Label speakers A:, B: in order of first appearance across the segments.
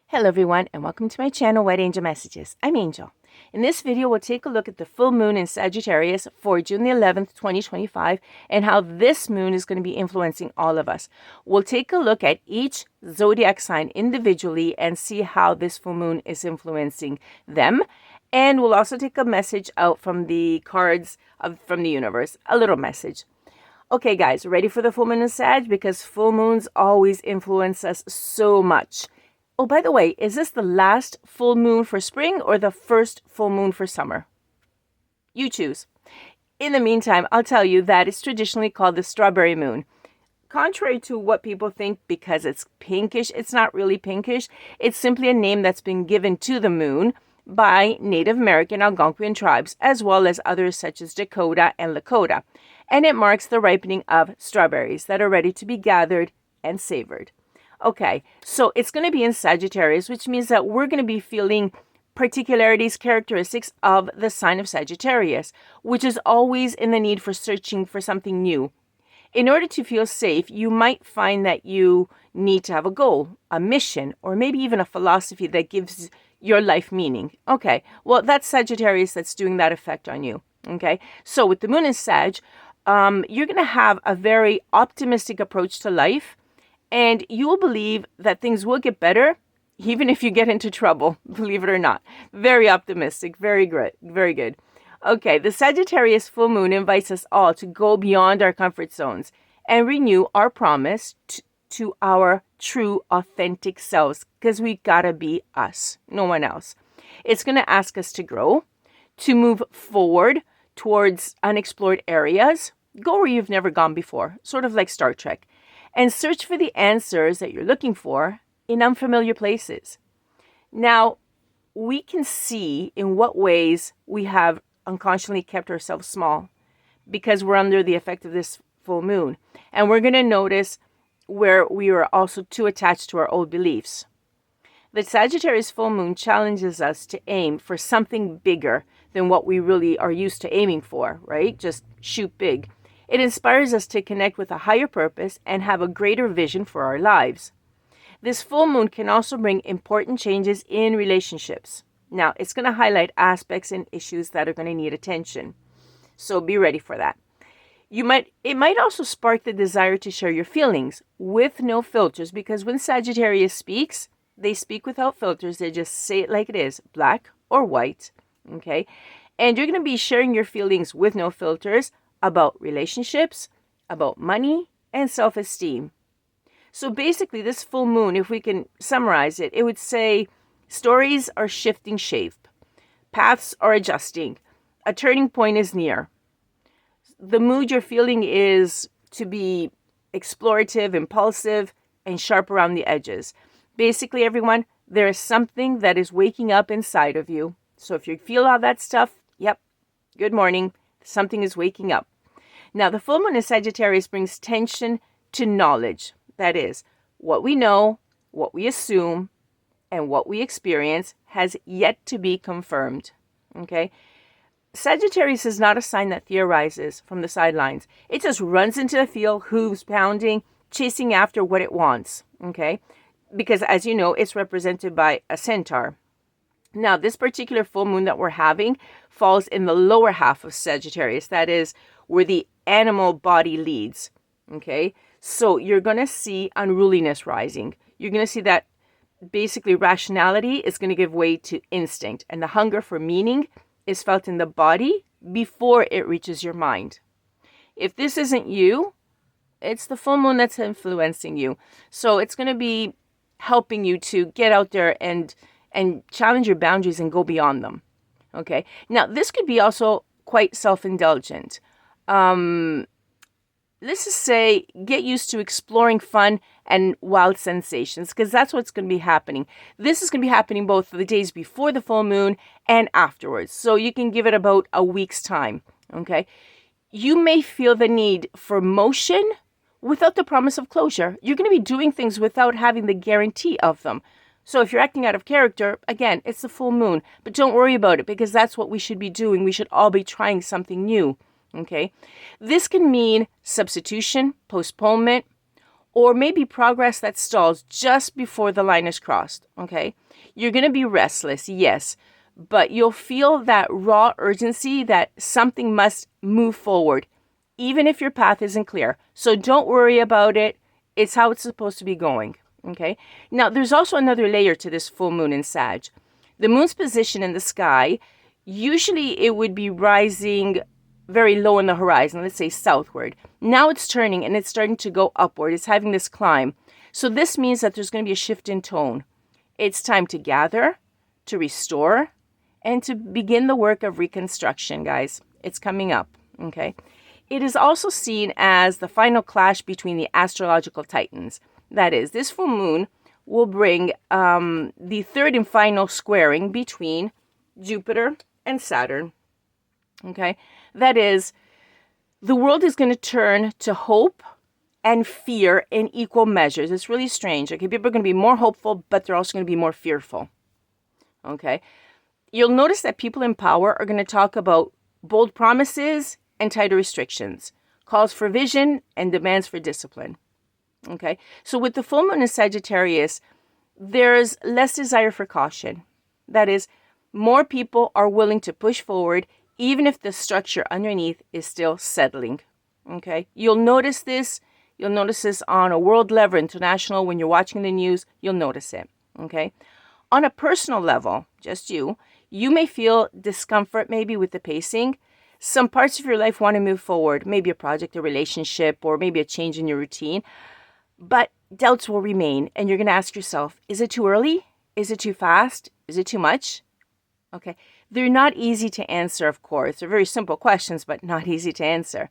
A: Hello everyone and welcome to my channel White Angel Messages. I'm Angel. In this video we'll take a look at the full moon in Sagittarius for June the 11th, 2025 and how this moon is going to be influencing all of us. We'll take a look at each zodiac sign individually and see how this full moon is influencing them. And we'll also take a message out from the cards from the universe, a little message. Okay guys, ready for the full moon in Sag? Because full moons always influence us so much. Oh, by the way, is this the last full moon for spring or the first full moon for summer? You choose. In the meantime, I'll tell you that it's traditionally called the strawberry moon. Contrary to what people think, because it's pinkish, it's not really pinkish. It's simply a name that's been given to the moon by Native American Algonquian tribes, as well as others such as Dakota and Lakota. And it marks the ripening of strawberries that are ready to be gathered and savored. Okay, so it's going to be in Sagittarius, which means that we're going to be feeling particularities, characteristics of the sign of Sagittarius, which is always in the need for searching for something new. In order to feel safe, you might find that you need to have a goal, a mission, or maybe even a philosophy that gives your life meaning. Okay, well, that's Sagittarius that's doing that effect on you. Okay, so with the moon in Sag, you're going to have a very optimistic approach to life. And you will believe that things will get better, even if you get into trouble, believe it or not. Very optimistic, very good, very good. Okay, the Sagittarius full moon invites us all to go beyond our comfort zones and renew our promise to our true, authentic selves, because we gotta be us, no one else. It's gonna ask us to grow, to move forward towards unexplored areas, go where you've never gone before, sort of like Star Trek. And search for the answers that you're looking for in unfamiliar places. Now, we can see in what ways we have unconsciously kept ourselves small because we're under the effect of this full moon. And we're going to notice where we are also too attached to our old beliefs. The Sagittarius full moon challenges us to aim for something bigger than what we really are used to aiming for, right? Just shoot big. It inspires us to connect with a higher purpose and have a greater vision for our lives. This full moon can also bring important changes in relationships. Now, it's going to highlight aspects and issues that are going to need attention. So be ready for that. It might also spark the desire to share your feelings with no filters, because when Sagittarius speaks, they speak without filters. They just say it like it is, black or white. Okay? And you're going to be sharing your feelings with no filters about relationships, about money, and self-esteem. So basically, this full moon, if we can summarize it, it would say stories are shifting shape. Paths are adjusting. A turning point is near. The mood you're feeling is to be explorative, impulsive, and sharp around the edges. Basically, everyone, there is something that is waking up inside of you. So if you feel all that stuff, yep, good morning. Something is waking up. Now, the full moon in Sagittarius brings tension to knowledge. That is, what we know, what we assume, and what we experience has yet to be confirmed. Okay? Sagittarius is not a sign that theorizes from the sidelines. It just runs into the field, hooves pounding, chasing after what it wants. Okay? Because, as you know, it's represented by a centaur. Now, this particular full moon that we're having falls in the lower half of Sagittarius. That is where the animal body leads. Okay? So you're going to see unruliness rising. You're going to see that basically rationality is going to give way to instinct. And the hunger for meaning is felt in the body before it reaches your mind. If this isn't you, it's the full moon that's influencing you. So it's going to be helping you to get out there and challenge your boundaries and go beyond them. Okay. Now, this could be also quite self-indulgent. Let's just say get used to exploring fun and wild sensations, because that's what's going to be happening. This is going to be happening both the days before the full moon and afterwards. So you can give it about a week's time. Okay. You may feel the need for motion without the promise of closure. You're going to be doing things without having the guarantee of them. So if you're acting out of character, again, it's the full moon. But don't worry about it, because that's what we should be doing. We should all be trying something new. Okay? This can mean substitution, postponement, or maybe progress that stalls just before the line is crossed, okay? You're going to be restless, yes, but you'll feel that raw urgency that something must move forward, even if your path isn't clear. So don't worry about it. It's how it's supposed to be going, okay? Now, there's also another layer to this full moon in Sag. The moon's position in the sky, usually it would be rising very low on the horizon, let's say southward. Now it's turning and it's starting to go upward. It's having this climb. So this means that there's going to be a shift in tone. It's time to gather, to restore, and to begin the work of reconstruction, guys. It's coming up, okay? It is also seen as the final clash between the astrological titans. That is, this full moon will bring the third and final squaring between Jupiter and Saturn, okay? That is, the world is going to turn to hope and fear in equal measures. It's really strange. Okay, people are going to be more hopeful, but they're also going to be more fearful. Okay, you'll notice that people in power are going to talk about bold promises and tighter restrictions, calls for vision and demands for discipline. Okay, so with the full moon in Sagittarius, there's less desire for caution. That is, more people are willing to push forward even if the structure underneath is still settling, okay? You'll notice this on a world level, international, when you're watching the news, you'll notice it, okay? On a personal level, just you may feel discomfort maybe with the pacing. Some parts of your life want to move forward, maybe a project, a relationship, or maybe a change in your routine, but doubts will remain, and you're going to ask yourself, is it too early? Is it too fast? Is it too much? Okay, they're not easy to answer, of course. They're very simple questions, but not easy to answer.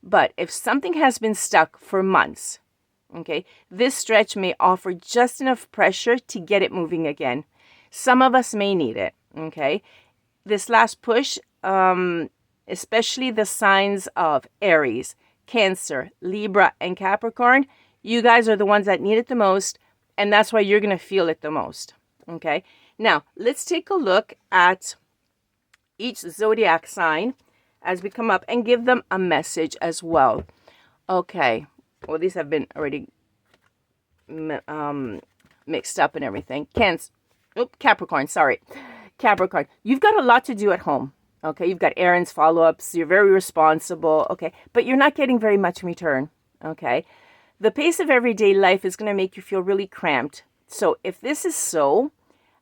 A: But if something has been stuck for months, okay, this stretch may offer just enough pressure to get it moving again. Some of us may need it, okay? This last push, especially the signs of Aries, Cancer, Libra, and Capricorn, you guys are the ones that need it the most, and that's why you're going to feel it the most, okay? Now, let's take a look at each zodiac sign as we come up and give them a message as well. Okay. Well, these have been already mixed up and everything. Capricorn, sorry. Capricorn, you've got a lot to do at home. Okay, you've got errands, follow-ups, you're very responsible, okay, but you're not getting very much in return, okay? The pace of everyday life is going to make you feel really cramped. So if this is so,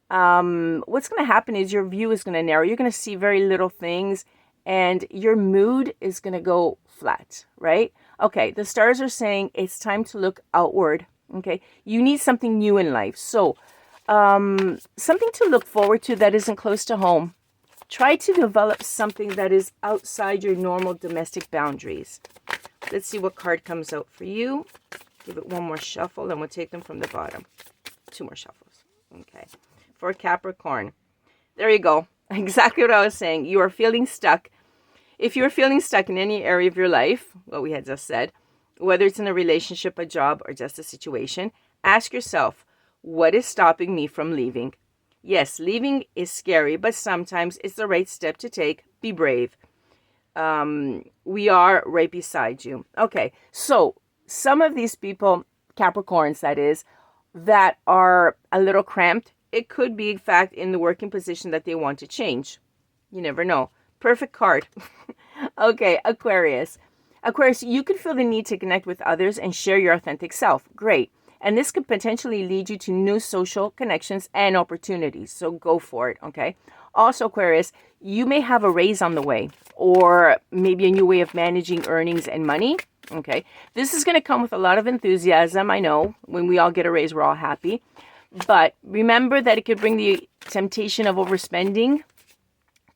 A: what's going to happen is your view is going to narrow. You're going to see very little things and your mood is going to go flat, right? Okay, the stars are saying it's time to look outward, okay? You need something new in life. So something to look forward to that isn't close to home. Try to develop something that is outside your normal domestic boundaries. Let's see what card comes out for you. Give it one more shuffle and we'll take them from the bottom. 2 more shuffles. Okay. For Capricorn. There you go. Exactly what I was saying. You are feeling stuck. If you're feeling stuck in any area of your life, what we had just said, whether it's in a relationship, a job, or just a situation, ask yourself, what is stopping me from leaving? Yes, leaving is scary, but sometimes it's the right step to take. Be brave. We are right beside you. Okay, so some of these people, Capricorns that is, that are a little cramped, it could be, in fact, in the working position that they want to change. You never know. Perfect card. Okay, Aquarius. Aquarius, you could feel the need to connect with others and share your authentic self. Great. And this could potentially lead you to new social connections and opportunities. So go for it, okay? Also, Aquarius, you may have a raise on the way or maybe a new way of managing earnings and money, okay? This is going to come with a lot of enthusiasm. I know when we all get a raise, we're all happy. But remember that it could bring the temptation of overspending.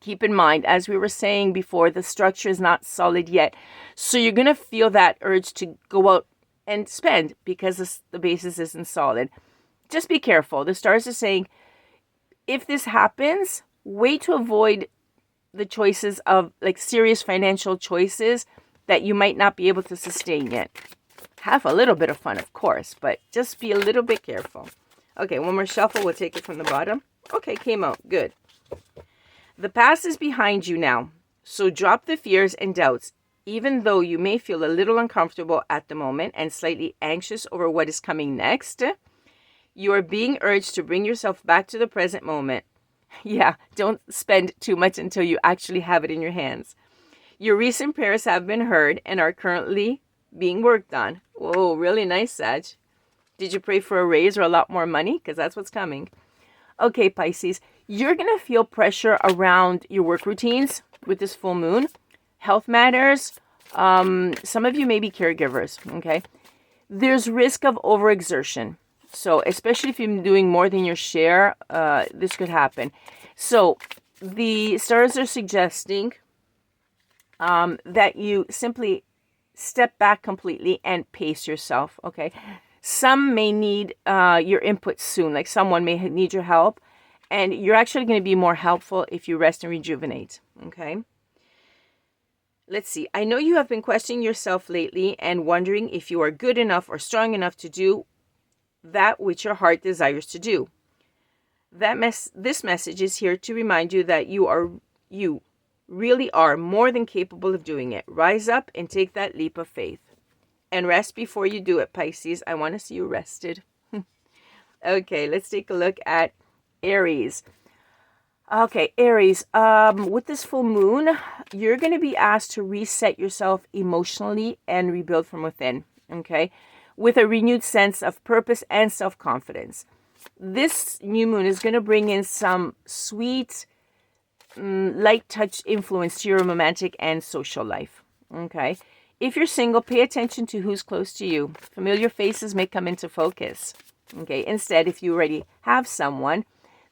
A: Keep in mind, as we were saying before, the structure is not solid yet. So you're going to feel that urge to go out and spend because the basis isn't solid. Just be careful. The stars are saying, if this happens, wait to avoid the choices of like serious financial choices that you might not be able to sustain yet. Have a little bit of fun, of course, but just be a little bit careful. Okay, one more shuffle. We'll take it from the bottom. Okay, came out. Good. The past is behind you now. So drop the fears and doubts. Even though you may feel a little uncomfortable at the moment and slightly anxious over what is coming next, you are being urged to bring yourself back to the present moment. Yeah, don't spend too much until you actually have it in your hands. Your recent prayers have been heard and are currently being worked on. Whoa, really nice, Sag. Did you pray for a raise or a lot more money? Because that's what's coming. Okay, Pisces, you're going to feel pressure around your work routines with this full moon. Health matters. Some of you may be caregivers, okay? There's risk of overexertion. So especially if you're doing more than your share, this could happen. So the stars are suggesting that you simply step back completely and pace yourself, okay? Some may need your input soon, like someone may need your help, and you're actually going to be more helpful if you rest and rejuvenate, okay? Let's see. I know you have been questioning yourself lately and wondering if you are good enough or strong enough to do that which your heart desires to do. This message is here to remind you that you really are more than capable of doing it. Rise up and take that leap of faith. And rest before you do it, Pisces. I want to see you rested. Okay, let's take a look at Aries. Okay, Aries, with this full moon, you're going to be asked to reset yourself emotionally and rebuild from within, okay, with a renewed sense of purpose and self-confidence. This new moon is going to bring in some sweet, light touch influence to your romantic and social life, okay? If you're single, pay attention to who's close to you. Familiar faces may come into focus, okay? Instead, if you already have someone,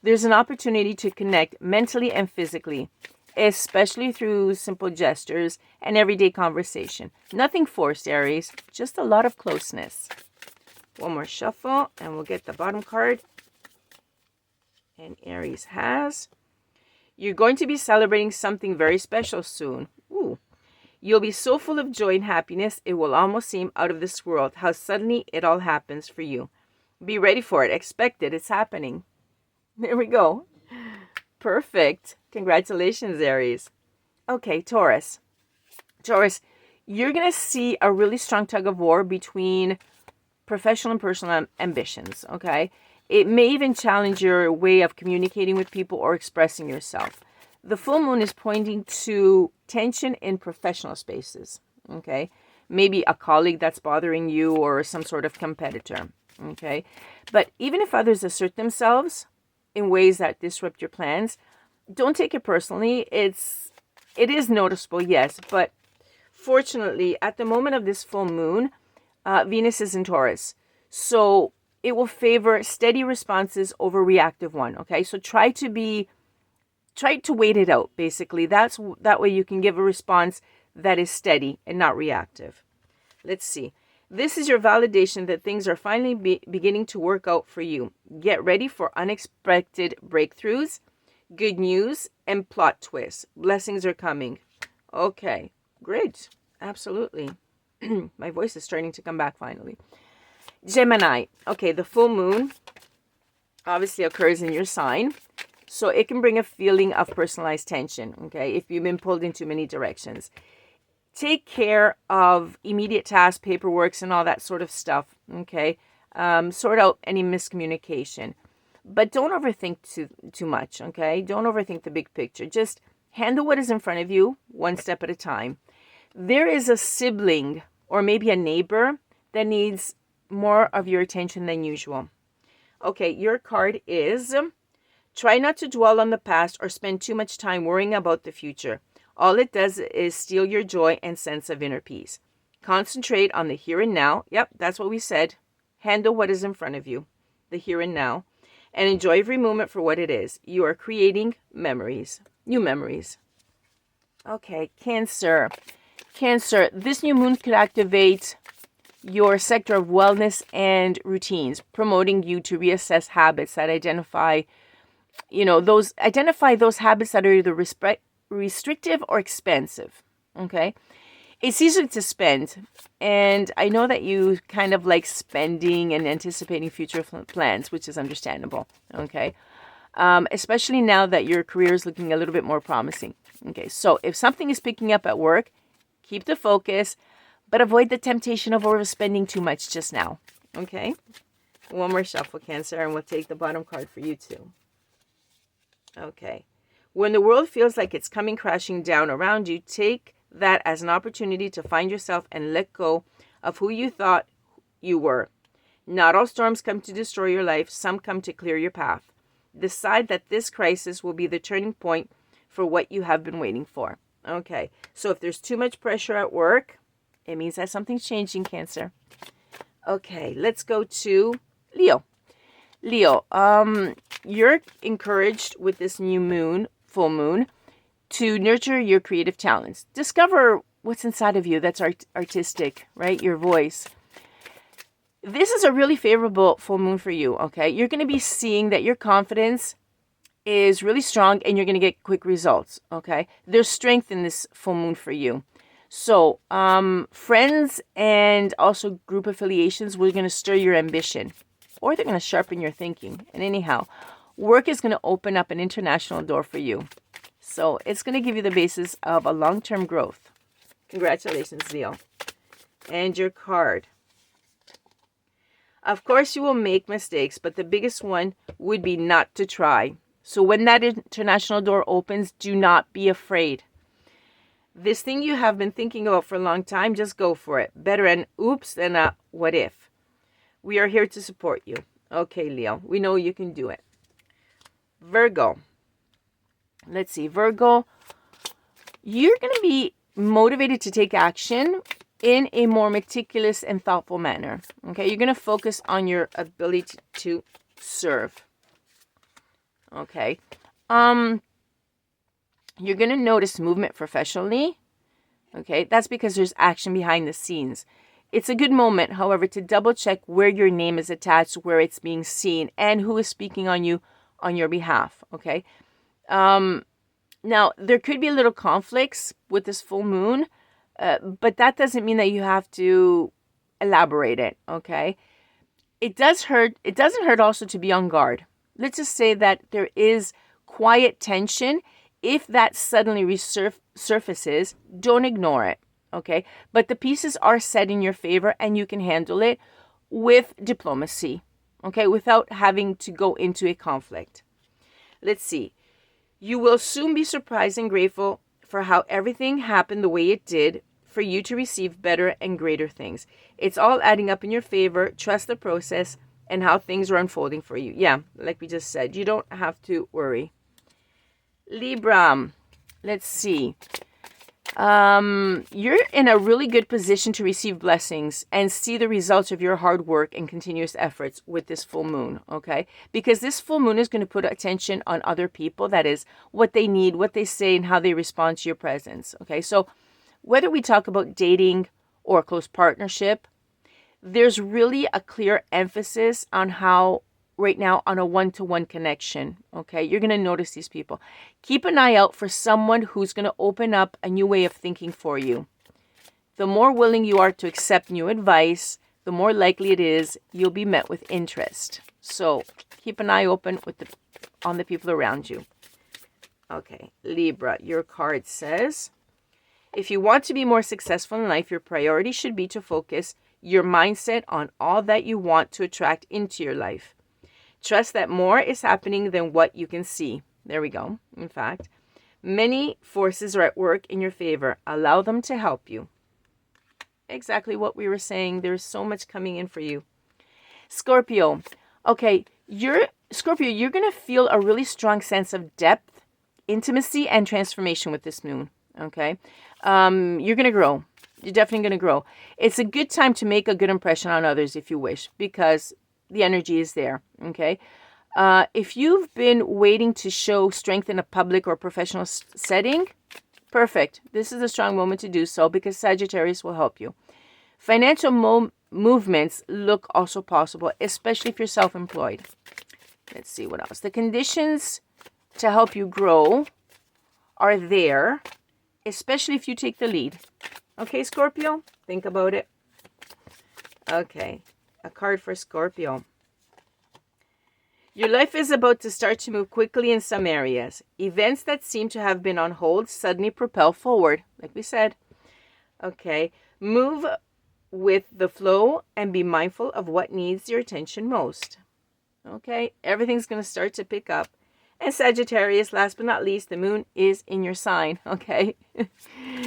A: there's an opportunity to connect mentally and physically, especially through simple gestures and everyday conversation. Nothing forced, Aries, just a lot of closeness. One more shuffle, and we'll get the bottom card. And Aries has... You're going to be celebrating something very special soon. Ooh. You'll be so full of joy and happiness, it will almost seem out of this world how suddenly it all happens for you. Be ready for it. Expect it. It's happening. There we go. Perfect. Congratulations, Aries. Okay, Taurus. Taurus, you're going to see a really strong tug of war between professional and personal ambitions, okay? It may even challenge your way of communicating with people or expressing yourself. The full moon is pointing to tension in professional spaces, okay? Maybe a colleague that's bothering you or some sort of competitor, okay? But even if others assert themselves in ways that disrupt your plans, don't take it personally. It is noticeable, yes, but fortunately, at the moment of this full moon, Venus is in Taurus. So it will favor steady responses over reactive one, okay? So try to wait it out, basically. That way you can give a response that is steady and not reactive. Let's see. This is your validation that things are finally beginning to work out for you. Get ready for unexpected breakthroughs, good news, and plot twists. Blessings are coming. Okay, great. Absolutely. My voice is starting to come back finally. Gemini. Okay, the full moon obviously occurs in your sign. So it can bring a feeling of personalized tension, okay, if you've been pulled in too many directions. Take care of immediate tasks, paperwork, and all that sort of stuff, okay? Sort out any miscommunication. But don't overthink too much, okay? Don't overthink the big picture. Just handle what is in front of you, one step at a time. There is a sibling or maybe a neighbor that needs more of your attention than usual. Okay, your card is... Try not to dwell on the past or spend too much time worrying about the future. All it does is steal your joy and sense of inner peace. Concentrate on the here and now. Yep, that's what we said. Handle what is in front of you, the here and now, and enjoy every moment for what it is. You are creating memories, new memories. Okay, Cancer. Cancer, this new moon could activate your sector of wellness and routines, promoting you to reassess habits that identify those habits that are either restrictive or expensive, okay? It's easy to spend, and I know that you kind of like spending and anticipating future plans, which is understandable, okay? Especially now that your career is looking a little bit more promising, okay? So if something is picking up at work, Keep the focus, but avoid the temptation of overspending too much just now. Okay? One more shuffle, Cancer, and we'll take the bottom card for you too. Okay. When the world feels like it's coming crashing down around you, take that as an opportunity to find yourself and let go of who you thought you were. Not all storms come to destroy your life. Some come to clear your path. Decide that this crisis will be the turning point for what you have been waiting for. Okay. So if there's too much pressure at work, it means that something's changing, Cancer. Okay. Let's go to Leo. Leo, you're encouraged with this new moon, full moon, to nurture your creative talents. Discover what's inside of you that's artistic, right? Your voice. This is a really favorable full moon for you, okay? You're going to be seeing that your confidence is really strong and you're going to get quick results, okay? There's strength in this full moon for you. So, friends and also group affiliations, we're going to stir your ambition, or they're going to sharpen your thinking. And anyhow, work is going to open up an international door for you. So it's going to give you the basis of a long-term growth. Congratulations, Leo. And your card. Of course, you will make mistakes, but the biggest one would be not to try. So when that international door opens, do not be afraid. This thing you have been thinking about for a long time, just go for it. Better an oops than a what if. We are here to support you. Okay, Leo, we know you can do it. Virgo. Let's see, Virgo, you're going to be motivated to take action in a more meticulous and thoughtful manner. Okay, you're going to focus on your ability to serve. Okay, you're going to notice movement professionally. Okay, that's because there's action behind the scenes. It's a good moment, however, to double check where your name is attached, where it's being seen, and who is speaking on you on your behalf. Okay. Now, there could be a little conflicts with this full moon, but that doesn't mean that you have to elaborate it, okay? It doesn't hurt also to be on guard. Let's just say that there is quiet tension. If that suddenly resurfaces, don't ignore it, okay? But the pieces are set in your favor and you can handle it with diplomacy, okay? Without having to go into a conflict. Let's see. You will soon be surprised and grateful for how everything happened the way it did for you to receive better and greater things. It's all adding up in your favor. Trust the process and how things are unfolding for you. Yeah, like we just said, you don't have to worry. Libra, let's see. You're in a really good position to receive blessings and see the results of your hard work and continuous efforts with this full moon, okay? Because this full moon is going to put attention on other people, that is, what they need, what they say, and how they respond to your presence, okay? So whether we talk about dating or a close partnership, there's really a clear emphasis on how right now on a one-to-one connection, okay? You're going to notice these people. Keep an eye out for someone who's going to open up a new way of thinking for you. The more willing you are to accept new advice, the more likely it is you'll be met with interest. So keep an eye open on the people around you. Okay, Libra, your card says, if you want to be more successful in life, your priority should be to focus your mindset on all that you want to attract into your life. Trust that more is happening than what you can see. There we go. In fact, many forces are at work in your favor. Allow them to help you. Exactly what we were saying. There's so much coming in for you. Scorpio. Okay, Scorpio, you're going to feel a really strong sense of depth, intimacy, and transformation with this moon. Okay? You're going to grow. You're definitely going to grow. It's a good time to make a good impression on others if you wish, because the energy is there, okay? If you've been waiting to show strength in a public or professional setting, perfect. This is a strong moment to do so because Sagittarius will help you. Financial movements look also possible, especially if you're self-employed. Let's see what else. The conditions to help you grow are there, especially if you take the lead. Okay, Scorpio? Think about it. Okay. A card for Scorpio. Your life is about to start to move quickly in some areas. Events that seem to have been on hold suddenly propel forward, like we said. Okay, move with the flow and be mindful of what needs your attention most. Okay, everything's going to start to pick up. And Sagittarius, last but not least, the moon is in your sign. Okay,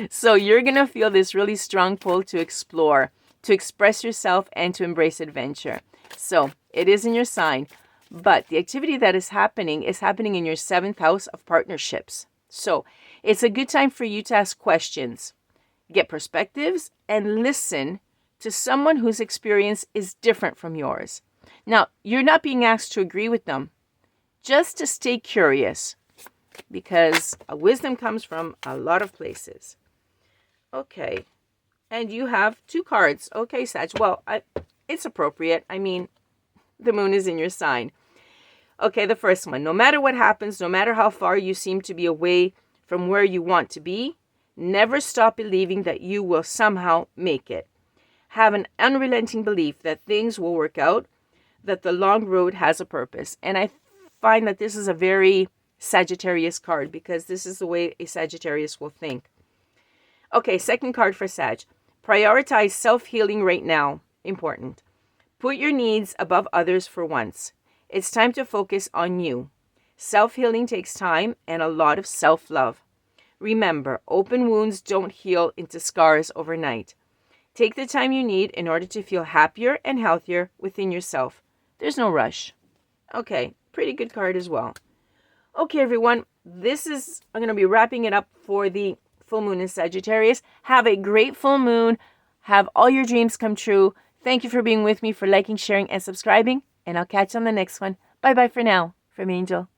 A: so you're going to feel this really strong pull to explore, to express yourself, and to embrace adventure. So it is in your sign, but the activity that is happening in your 7th house of partnerships. So it's a good time for you to ask questions, get perspectives, and listen to someone whose experience is different from yours. Now, you're not being asked to agree with them, just to stay curious, because wisdom comes from a lot of places. Okay, and you have 2 cards. Okay, Sag, well, it's appropriate. I mean, the moon is in your sign. Okay, the first one. No matter what happens, no matter how far you seem to be away from where you want to be, never stop believing that you will somehow make it. Have an unrelenting belief that things will work out, that the long road has a purpose. And I find that this is a very Sagittarius card, because this is the way a Sagittarius will think. Okay, second card for Sag. Prioritize self-healing right now. Important. Put your needs above others for once. It's time to focus on you. Self-healing takes time and a lot of self-love. Remember, open wounds don't heal into scars overnight. Take the time you need in order to feel happier and healthier within yourself. There's no rush. Okay, pretty good card as well. Okay, everyone, I'm going to be wrapping it up for the full moon in Sagittarius. Have a great full moon. Have all your dreams come true. Thank you for being with me, for liking, sharing, and subscribing. And I'll catch you on the next one. Bye-bye for now. From Angel.